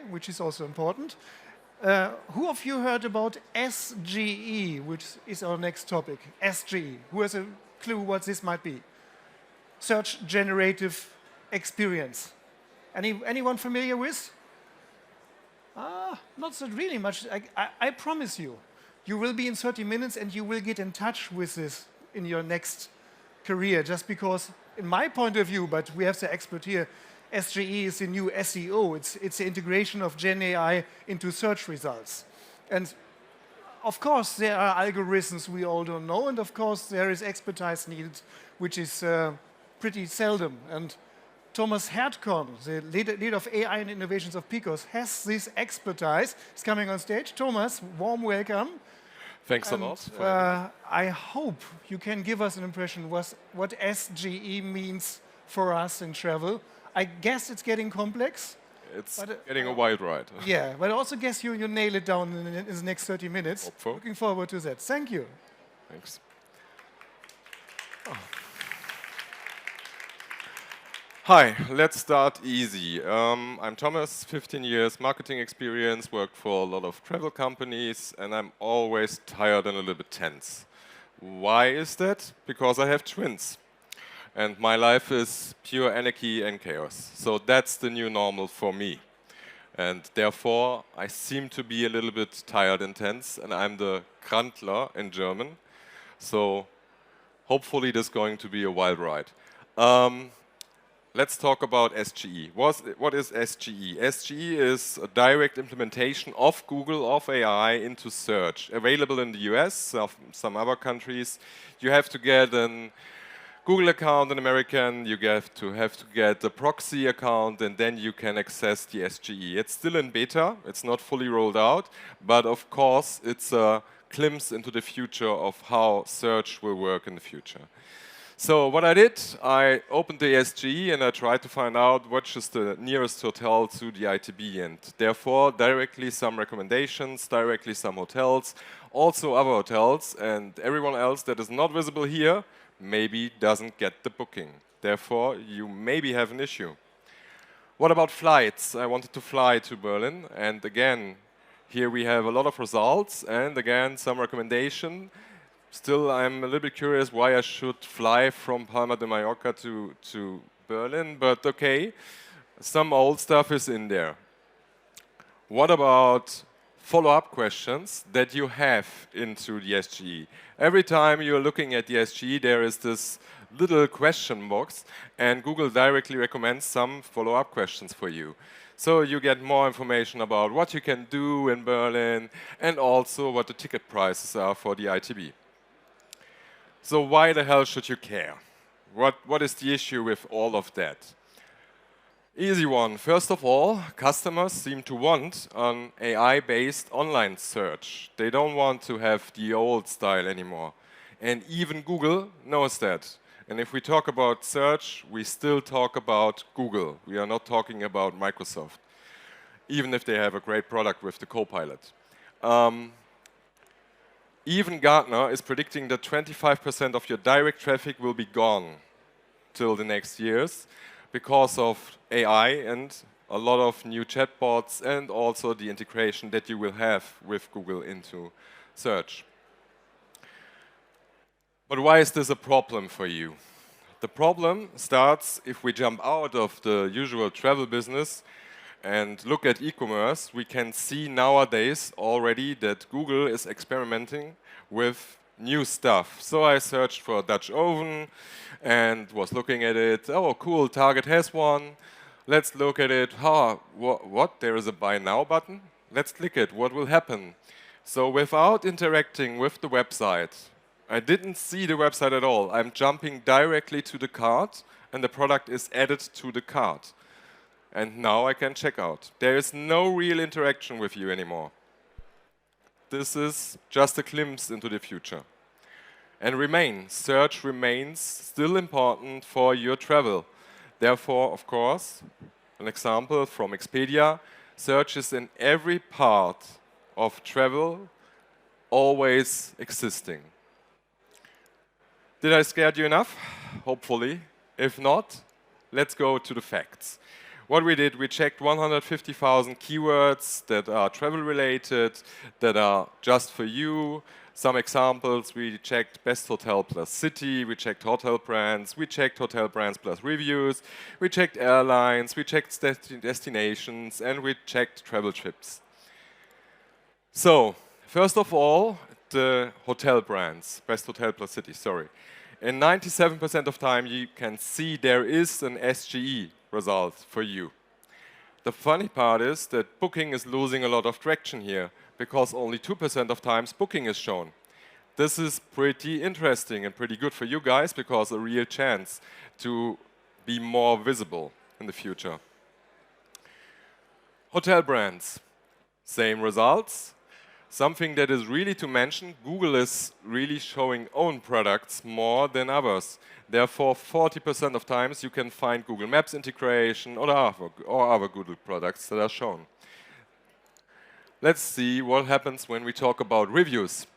which is also important. Who of you heard about SGE, which is our next topic? SGE. Who has a clue what this might be? Search Generative Experience. Anyone familiar with? Not so really much. I promise you, you will be in 30 minutes and you will get in touch with this in your next career, just because, in my point of view, but we have the expert here, SGE is the new SEO. It's the integration of Gen AI into search results. And of course, there are algorithms we all don't know, and of course, there is expertise needed, which is pretty seldom. And Thomas Herdkorn, the leader of AI and innovations of Picos, has this expertise. He's coming on stage. Thomas, warm welcome. Thanks a lot. I hope you can give us an impression what SGE means for us in travel. I guess it's getting complex. It's getting a wild ride. Yeah, but I also guess you nail it down in the next 30 minutes. Hopeful. Looking forward to that. Thank you. Thanks. Oh. Hi, let's start easy. I'm Thomas, 15 years marketing experience, worked for a lot of travel companies, and I'm always tired and a little bit tense. Why is that? Because I have twins. And my life is pure anarchy and chaos. So that's the new normal for me. And therefore, I seem to be a little bit tired and tense, and I'm the Krantler in German. So hopefully this is going to be a wild ride. Let's talk about SGE. What is SGE? SGE is a direct implementation of Google, of AI into search. Available in the US, some other countries. You have to get an Google account in American, you have to get a proxy account, and then you can access the SGE. It's still in beta, it's not fully rolled out, but of course it's a glimpse into the future of how search will work in the future. So what I did, I opened the SGE and I tried to find out which is the nearest hotel to the ITB, and therefore directly some recommendations, directly some hotels, also other hotels, and everyone else that is not visible here maybe doesn't get the booking. Therefore, you maybe have an issue. What about flights? I wanted to fly to Berlin, and again, here we have a lot of results, and again, some recommendation. Still, I'm a little bit curious why I should fly from Palma de Mallorca to Berlin, but okay, some old stuff is in there. What about follow-up questions that you have into the SGE? Every time you're looking at the SGE, there is this little question box, and Google directly recommends some follow-up questions for you. So you get more information about what you can do in Berlin, and also what the ticket prices are for the ITB. So why the hell should you care? What is the issue with all of that? Easy one. First of all, customers seem to want an AI-based online search. They don't want to have the old style anymore. And even Google knows that. And if we talk about search, we still talk about Google. We are not talking about Microsoft, even if they have a great product with the Copilot. Even Gartner is predicting that 25% of your direct traffic will be gone till the next years because of AI and a lot of new chatbots and also the integration that you will have with Google into search. But why is this a problem for you? The problem starts if we jump out of the usual travel business and look at e-commerce. We can see nowadays already that Google is experimenting with new stuff. So I searched for a Dutch oven and was looking at it. Oh, cool, Target has one. Let's look at it. What? There is a buy now button? Let's click it. What will happen? So without interacting with the website, I didn't see the website at all. I'm jumping directly to the cart, and the product is added to the cart. And now I can check out. There is no real interaction with you anymore. This is just a glimpse into the future. And search remains still important for your travel. Therefore, of course, an example from Expedia, search is in every part of travel, always existing. Did I scare you enough? Hopefully. If not, let's go to the facts. What we did, we checked 150,000 keywords that are travel related, that are just for you. Some examples, we checked best hotel plus city, we checked hotel brands, we checked hotel brands plus reviews, we checked airlines, we checked destinations, and we checked travel trips. So, first of all, the hotel brands, best hotel plus city, sorry. In 97% of time, you can see there is an SGE result for you. The funny part is that Booking is losing a lot of traction here because only 2% of times Booking is shown. This is pretty interesting and pretty good for you guys because a real chance to be more visible in the future. Hotel brands, same results. Something that is really to mention, Google is really showing own products more than others. Therefore, 40% of times you can find Google Maps integration or other Google products that are shown. Let's see what happens when we talk about reviews.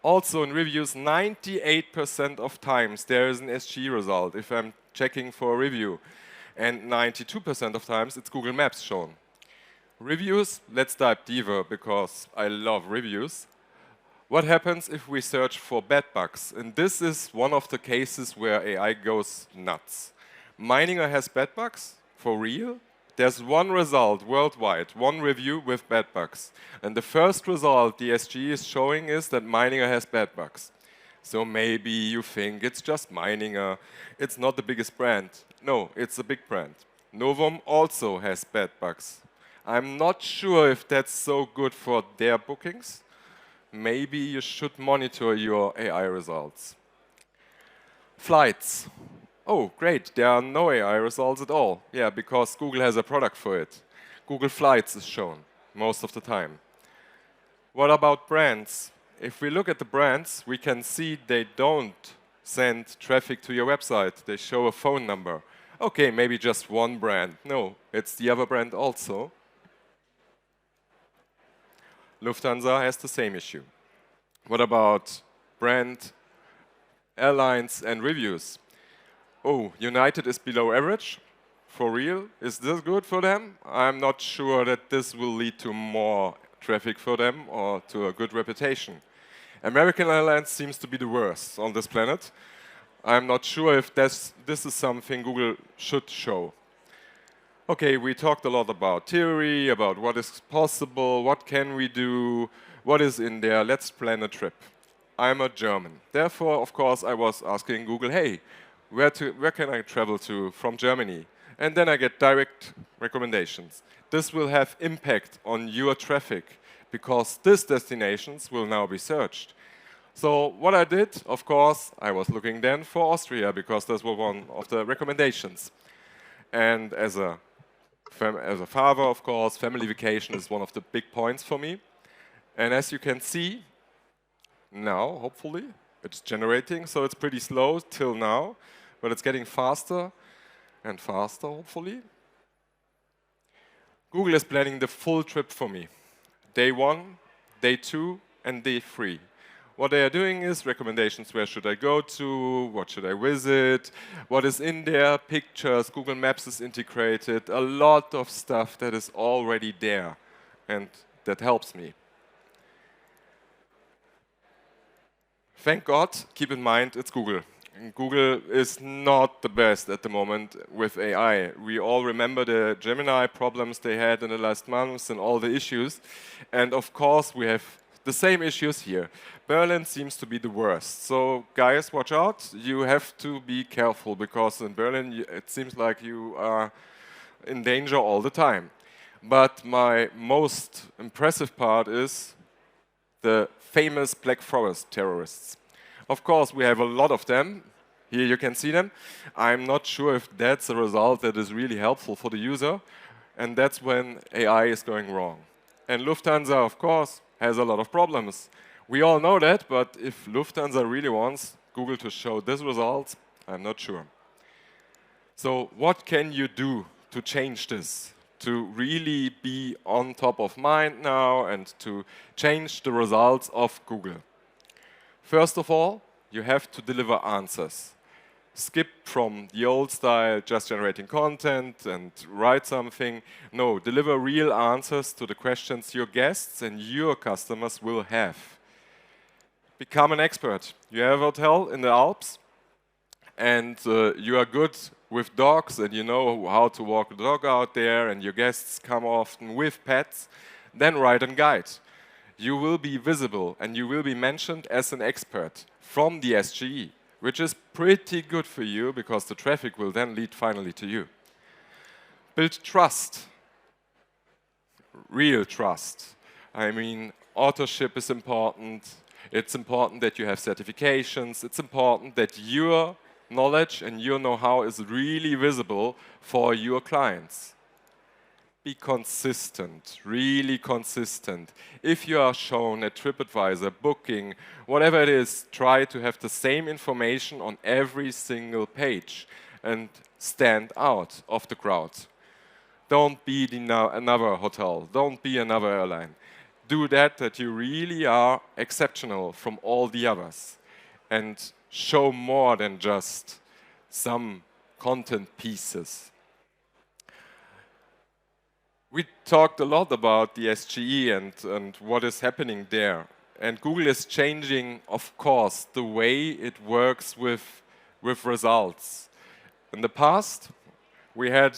Also in reviews, 98% of times there is an SGE result if I'm checking for a review. And 92% of times it's Google Maps shown. Reviews, let's dive deeper because I love reviews. What happens if we search for bed bugs? And this is one of the cases where AI goes nuts. Meininger has bed bugs, for real? There's one result worldwide, one review with bed bugs. And the first result the SGE is showing is that Meininger has bed bugs. So maybe you think it's just Meininger, it's not the biggest brand. No, it's a big brand. Novum also has bed bugs. I'm not sure if that's so good for their bookings. Maybe you should monitor your AI results. Flights. Oh, great, there are no AI results at all. Yeah, because Google has a product for it. Google Flights is shown most of the time. What about brands? If we look at the brands, we can see they don't send traffic to your website. They show a phone number. Okay, maybe just one brand. No, it's the other brand also. Lufthansa has the same issue. What about brand, airlines, and reviews? Oh, United is below average. For real? Is this good for them? I'm not sure that this will lead to more traffic for them or to a good reputation. American Airlines seems to be the worst on this planet. I'm not sure if this is something Google should show. Okay, we talked a lot about theory, about what is possible, what can we do, what is in there, let's plan a trip. I'm a German. Therefore, of course, I was asking Google, hey, where can I travel to from Germany? And then I get direct recommendations. This will have impact on your traffic because these destinations will now be searched. So what I did, of course, I was looking then for Austria because this was one of the recommendations. And as a father, of course, family vacation is one of the big points for me. And as you can see, now, hopefully, it's generating, so it's pretty slow till now, but it's getting faster and faster, hopefully. Google is planning the full trip for me. Day 1, day 2, and day 3. What they are doing is recommendations, where should I go to, what should I visit, what is in there, pictures, Google Maps is integrated, a lot of stuff that is already there, and that helps me. Thank God, keep in mind, it's Google. And Google is not the best at the moment with AI. We all remember the Gemini problems they had in the last months and all the issues. And of course, we have the same issues here. Berlin seems to be the worst. So guys, watch out. You have to be careful because in Berlin, it seems like you are in danger all the time. But my most impressive part is the famous Black Forest terrorists. Of course, we have a lot of them. Here you can see them. I'm not sure if that's a result that is really helpful for the user. And that's when AI is going wrong. And Lufthansa, of course, has a lot of problems. We all know that, but if Lufthansa really wants Google to show these results, I'm not sure. So what can you do to change this? To really be on top of mind now and to change the results of Google? First of all, you have to deliver answers. skip from the old style, just generating content and write something. No, deliver real answers to the questions your guests and your customers will have. Become an expert. You have a hotel in the Alps, and you are good with dogs, and you know how to walk the dog out there, and your guests come often with pets, then write a guide. You will be visible, and you will be mentioned as an expert from the SGE, which is pretty good for you, because the traffic will then lead finally to you. Build trust. Real trust. I mean, authorship is important. It's important that you have certifications. It's important that your knowledge and your know-how is really visible for your clients. Be consistent, really consistent. If you are shown at TripAdvisor, Booking, whatever it is, try to have the same information on every single page and stand out of the crowd. Don't be another hotel. Don't be another airline. Do that you really are exceptional from all the others, and show more than just some content pieces. We talked a lot about the SGE and what is happening there. And Google is changing, of course, the way it works with results. In the past, we had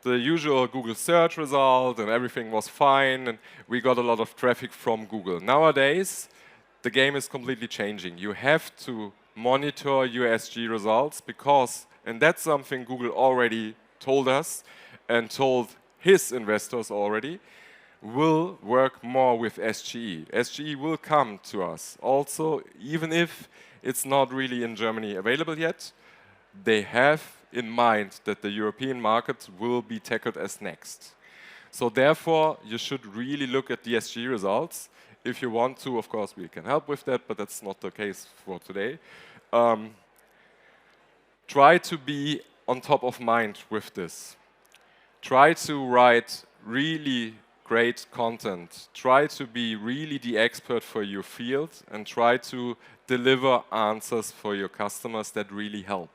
the usual Google search result and everything was fine and we got a lot of traffic from Google. Nowadays, the game is completely changing. You have to monitor your SGE results because, and that's something Google already told us and told his investors already, will work more with SGE. SGE will come to us also, even if it's not really in Germany available yet. They have in mind that the European market will be tackled as next. So therefore, you should really look at the SGE results. If you want to, of course, we can help with that, but that's not the case for today. Try to be on top of mind with this. Try to write really great content. Try to be really the expert for your field and try to deliver answers for your customers that really help.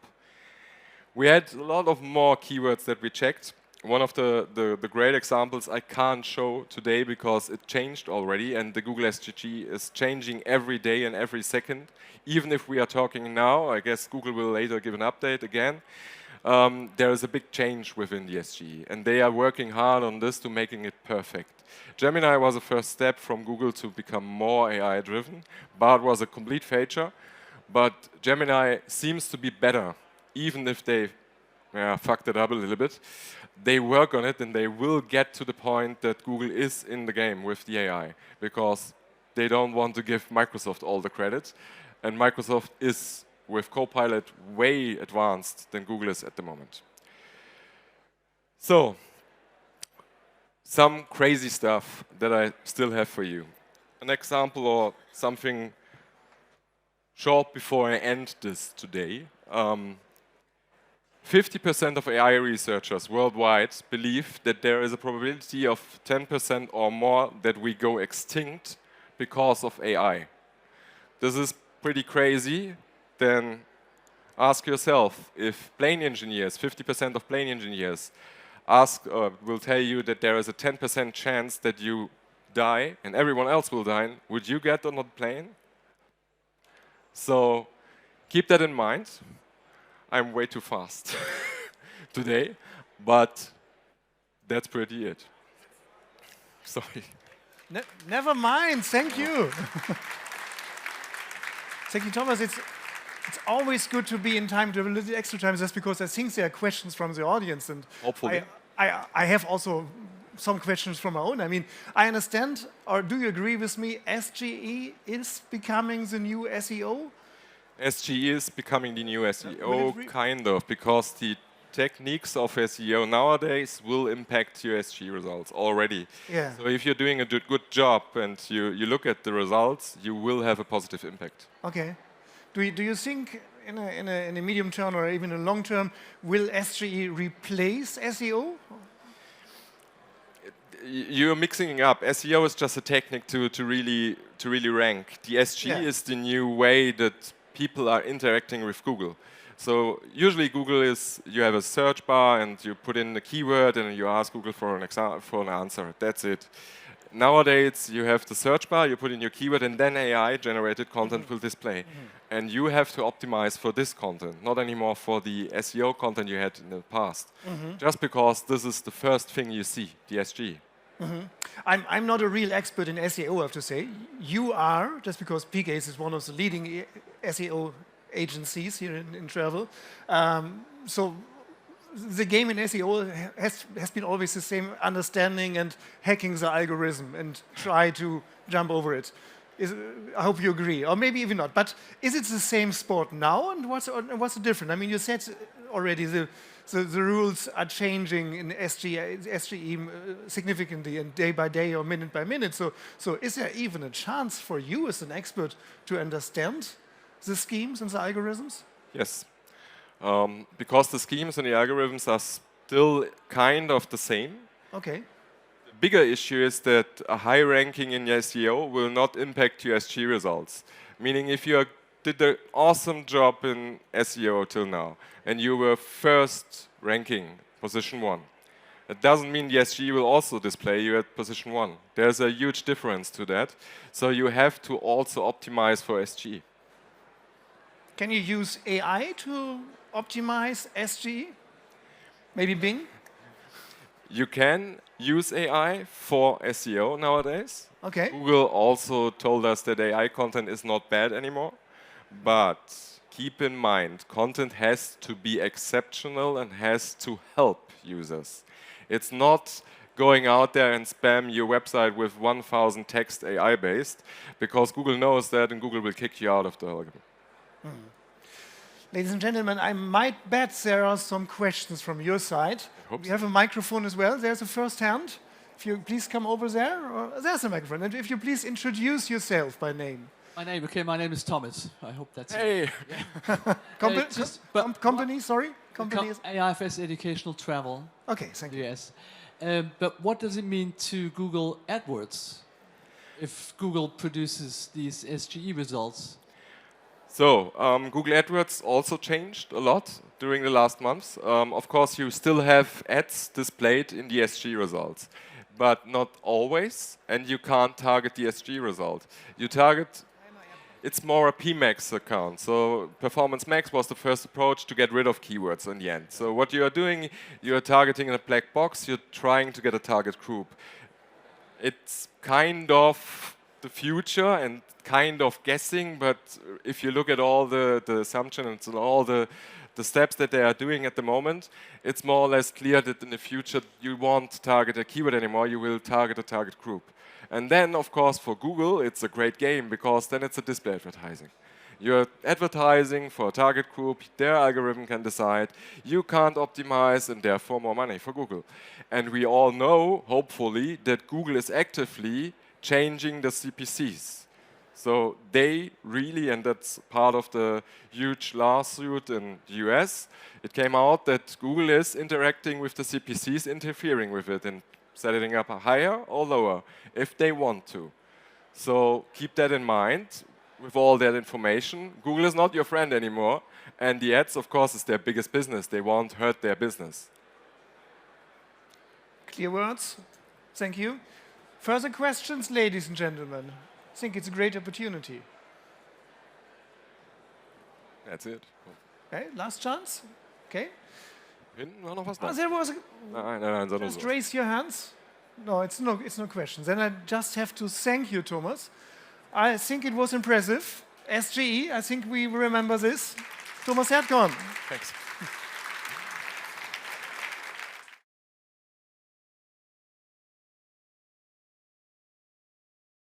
We had a lot of more keywords that we checked. One of the great examples I can't show today because it changed already, and the Google SGE is changing every day and every second. Even if we are talking now, I guess Google will later give an update again. There is a big change within the SGE, and they are working hard on this to making it perfect. Gemini was a first step from Google to become more AI-driven. Bard was a complete feature, but Gemini seems to be better, even if they fucked it up a little bit. They work on it, and they will get to the point that Google is in the game with the AI, because they don't want to give Microsoft all the credit, and Microsoft is with Copilot way advanced than Google is at the moment. So, some crazy stuff that I still have for you. An example or something short before I end this today. 50% of AI researchers worldwide believe that there is a probability of 10% or more that we go extinct because of AI. This is pretty crazy. Then ask yourself if plane engineers, 50% of plane engineers, will tell you that there is a 10% chance that you die and everyone else will die, would you get on a plane? So keep that in mind. I'm way too fast today, but that's pretty it. Sorry. Never mind, thank you. Thank you, Thomas. It's always good to be in time, to have a little extra time, just because I think there are questions from the audience. And hopefully. I have also some questions from my own. I mean, I understand, or do you agree with me, SGE is becoming the new SEO? SGE is becoming the new SEO, kind of, because the techniques of SEO nowadays will impact your SGE results already. Yeah. So if you're doing a good job and you look at the results, you will have a positive impact. Okay. Do you think in a medium term or even a long term, will SGE replace SEO? You're mixing up. SEO is just a technique to really rank. The SGE is the new way that people are interacting with Google. So usually Google is, you have a search bar and you put in the keyword and you ask Google for an answer. That's it. Nowadays, you have the search bar, you put in your keyword, and then AI-generated content will display. And you have to optimize for this content, not anymore for the SEO content you had in the past. Just because this is the first thing you see, the SG. I'm not a real expert in SEO, I have to say. You are, just because PCase is one of the leading SEO agencies here in travel. So the game in SEO has been always the same, understanding and hacking the algorithm and try to jump over it. I hope you agree, or maybe even not. But is it the same sport now, and what's the difference? I mean, you said already the rules are changing in SGE significantly and day by day or minute by minute. So is there even a chance for you as an expert to understand the schemes and the algorithms? Yes. Because the schemes and the algorithms are still kind of the same. Okay. The bigger issue is that a high ranking in SEO will not impact your SG results. Meaning if you did an awesome job in SEO till now and you were first ranking, position 1, it doesn't mean the SG will also display you at position 1. There's a huge difference to that. So you have to also optimize for SG. Can you use AI to optimize SG? Maybe Bing? You can use AI for SEO nowadays. Okay. Google also told us that AI content is not bad anymore. But keep in mind, content has to be exceptional and has to help users. It's not going out there and spam your website with 1,000 text AI based, because Google knows that and Google will kick you out of the algorithm. Ladies and gentlemen, I might bet there are some questions from your side. We have a microphone as well. There's a first hand. If you please come over there. There's a microphone. And if you please introduce yourself by name. My name is Thomas. I hope that's Hey! Company, sorry? Company is AIFS Educational Travel. okay, thank you. Yes. But what does it mean to Google AdWords if Google produces these SGE results? So, Google AdWords also changed a lot during the last months. Of course, you still have ads displayed in the SG results, but not always, and you can't target the SG result. You target, it's more a PMax account. So, Performance Max was the first approach to get rid of keywords in the end. So, what you are doing, you are targeting in a black box, you're trying to get a target group. It's kind of the future and kind of guessing, but if you look at all the assumptions and all the steps that they are doing at the moment, it's more or less clear that in the future you won't target a keyword anymore, you will target a target group. And then, of course, for Google, it's a great game because then it's a display advertising. You're advertising for a target group, their algorithm can decide, you can't optimize, and therefore more money for Google. And we all know, hopefully, that Google is actively changing the CPCs. So they really, and that's part of the huge lawsuit in the US, it came out that Google is interacting with the CPCs, interfering with it and setting up a higher or lower if they want to. So keep that in mind with all that information. Google is not your friend anymore, and the ads, of course, is their biggest business. They won't hurt their business. Clear words. Thank you. Further questions, ladies and gentlemen? I think it's a great opportunity. That's it. Okay, last chance. Okay. Hinten war noch was Oh, da? there was a, Nein, sondern just so. raise your hands. No, it's no questions. Then I just have to thank you, Thomas. I think it was impressive. SGE, I think we remember this. Thomas Erdkorn. Thanks.